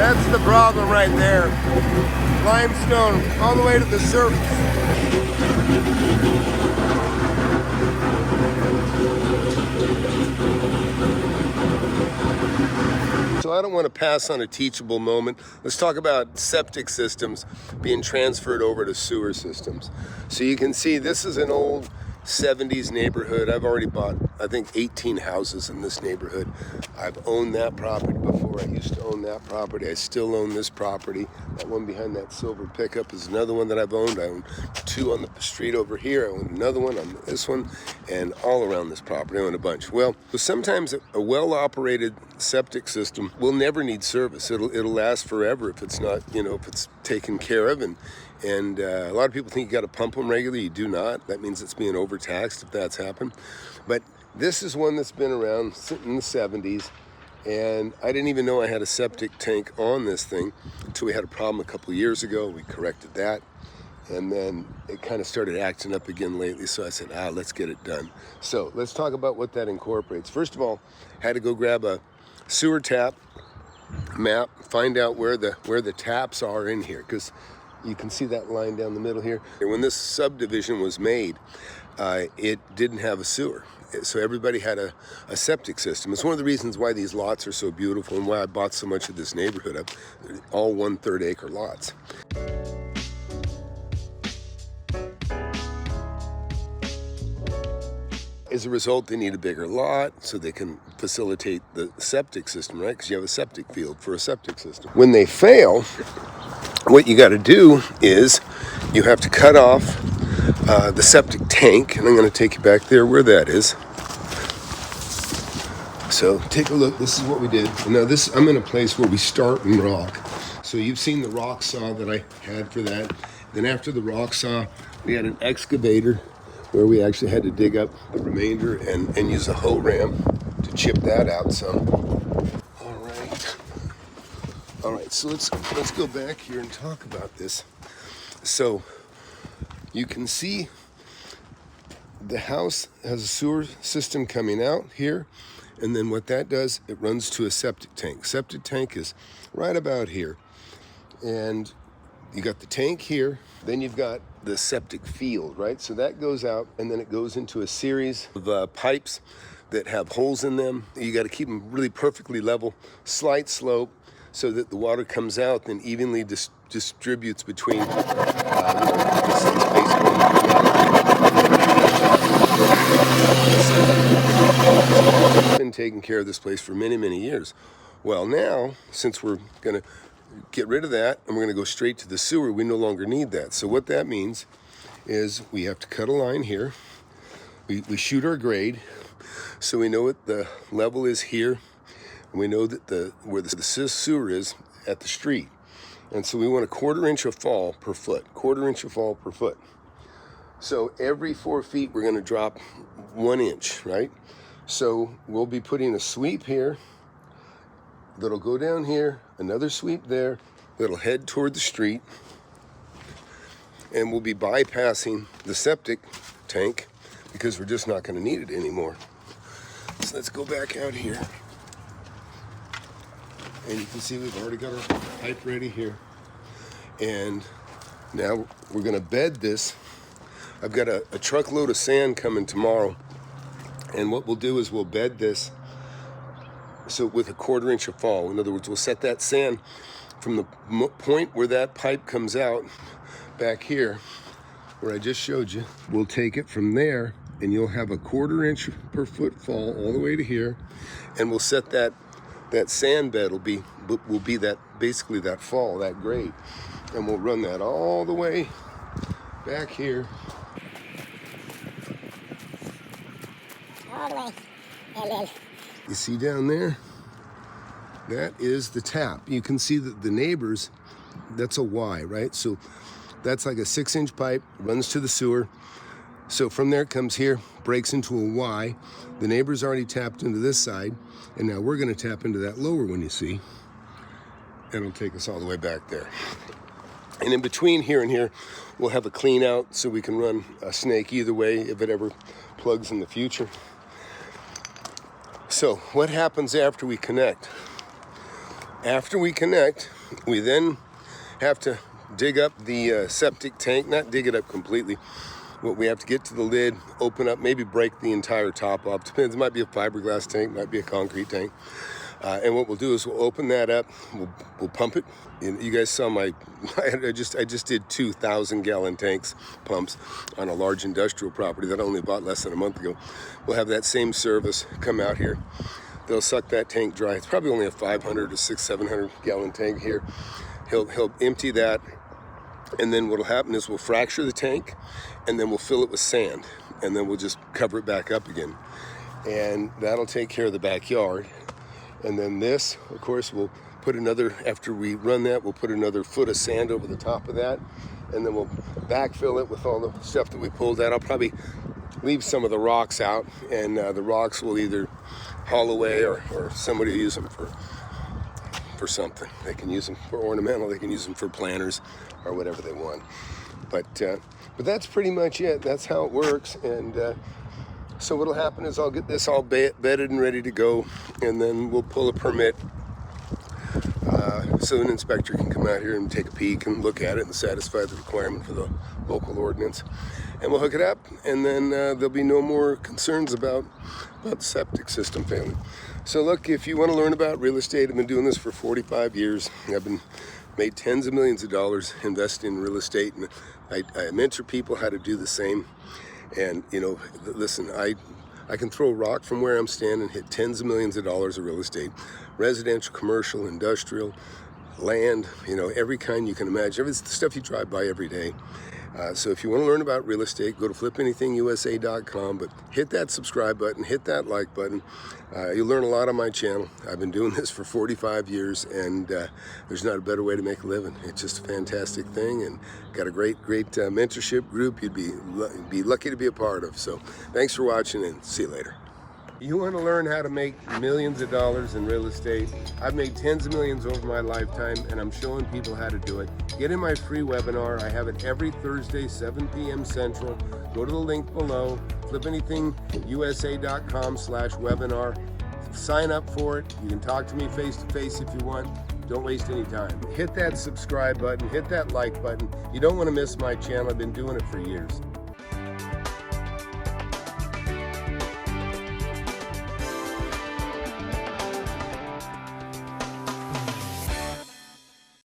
That's the problem right there. Limestone all the way to the surface. So I don't want to pass on a teachable moment. Let's talk about septic systems being transferred over to sewer systems. So you can see this is an old 70s neighborhood. I've already bought, I think, 18 houses in this neighborhood. I've owned that property before. I used to own that property. I still own this property. That one behind that silver pickup is another one that I've owned. I own two on the street over here. I own another one on this one, and all around this property I own a bunch. Well, sometimes a well-operated septic system will never need service. It'll last forever if it's not, if it's taken care of. And a lot of people think you got to pump them regularly. You do not. That means it's being overtaxed if that's happened. But this is one that's been around in the 70s, and I didn't even know I had a septic tank on this thing until we had a problem a couple of years ago. We corrected that, and then it kind of started acting up again lately, so I said, let's get it done. So let's talk about what that incorporates. First of all, I had to go grab a sewer tap map, find out where the taps are in here, because you can see that line down the middle here. When this subdivision was made, it didn't have a sewer. So everybody had a septic system. It's one of the reasons why these lots are so beautiful and why I bought so much of this neighborhood. All 1/3 acre lots. As a result, they need a bigger lot so they can facilitate the septic system, right? Because you have a septic field for a septic system. When they fail, what you got to do is you have to cut off the septic tank, and I'm going to take you back there where that is. So take a look. This is what we did. And now I'm in a place where we start in rock. So you've seen the rock saw that I had for that. Then after the rock saw, we had an excavator where we actually had to dig up the remainder and use a hoe ram to chip that out some. All right, so let's go back here and talk about this. So you can see the house has a sewer system coming out here, and then what that does, it runs to a septic tank. Septic tank is right about here, and you got the tank here, then you've got the septic field, right? So that goes out, and then it goes into a series of pipes that have holes in them. You got to keep them really perfectly level, slight slope, so that the water comes out and evenly distributes between I've been taking care of this place for many, many years. Well, now, since we're going to get rid of that and we're going to go straight to the sewer, we no longer need that. So what that means is we have to cut a line here. We shoot our grade, so we know what the level is here. And we know that where the sewer is at the street. And so we want a 1/4 inch of fall per foot, 1/4 inch of fall per foot. So every 4 feet, we're going to drop 1 inch, right? So we'll be putting a sweep here that'll go down here, another sweep there that'll head toward the street, and we'll be bypassing the septic tank because we're just not going to need it anymore. So let's go back out here. And you can see we've already got our pipe ready here. And now we're going to bed this. I've got a truckload of sand coming tomorrow. And what we'll do is we'll bed this so with a 1/4 inch of fall. In other words, we'll set that sand from the point where that pipe comes out back here, where I just showed you. We'll take it from there, and you'll have a 1/4 inch per foot fall all the way to here. And we'll set that sand bed will be that, basically that fall, that grade. And we'll run that all the way back here. All the way. And then You see down there? That is the tap. You can see that the neighbors, that's a Y, right? So that's like a 6-inch pipe, runs to the sewer. So from there it comes here, breaks into a Y. The neighbor's already tapped into this side, and now we're going to tap into that lower one, you see. And it'll take us all the way back there. And in between here and here, we'll have a clean out so we can run a snake either way if it ever plugs in the future. So what happens after we connect? After we connect, we then have to dig up the septic tank, not dig it up completely. What we have to get to the lid, open up, maybe break the entire top off. Depends, it might be a fiberglass tank, might be a concrete tank. And what we'll do is we'll open that up, we'll pump it. And you guys saw I just did 2,000 gallon tanks pumps on a large industrial property that I only bought less than a month ago. We'll have that same service come out here. They'll suck that tank dry. It's probably only a 500 to 700 gallon tank here. He'll empty that, and then what'll happen is we'll fracture the tank, and then we'll fill it with sand, and then we'll just cover it back up again. And that'll take care of the backyard. And then this, of course, we'll put another, after we run that, we'll put another foot of sand over the top of that, and then we'll backfill it with all the stuff that we pulled out. I'll probably leave some of the rocks out, and the rocks will either haul away or somebody will use them for something. They can use them for ornamental, they can use them for planters or whatever they want. But that's pretty much it. That's how it works. And so what'll happen is I'll get this all bedded and ready to go, and then we'll pull a permit so an inspector can come out here and take a peek and look at it and satisfy the requirement for the local ordinance. And we'll hook it up, and then there'll be no more concerns about the septic system failing. So look, if you want to learn about real estate, I've been doing this for 45 years. I've made tens of millions of dollars investing in real estate, and I mentor people how to do the same. And you know, listen, I can throw a rock from where I'm standing, hit tens of millions of dollars of real estate, residential, commercial, industrial, land, you know, every kind you can imagine. It's the stuff you drive by every day. So if you want to learn about real estate, go to FlipAnythingUSA.com, but hit that subscribe button, hit that like button. You'll learn a lot on my channel. I've been doing this for 45 years, and there's not a better way to make a living. It's just a fantastic thing, and got a great mentorship group you'd be lucky to be a part of. So thanks for watching, and see you later. You want to learn how to make millions of dollars in real estate? I've made tens of millions over my lifetime, and I'm showing people how to do it. Get in my free webinar. I have it every Thursday, 7 p.m. Central. Go to the link below, FlipAnythingUSA.com/webinar. Sign up for it. You can talk to me face to face if you want. Don't waste any time. Hit that subscribe button, hit that like button. You don't want to miss my channel. I've been doing it for years.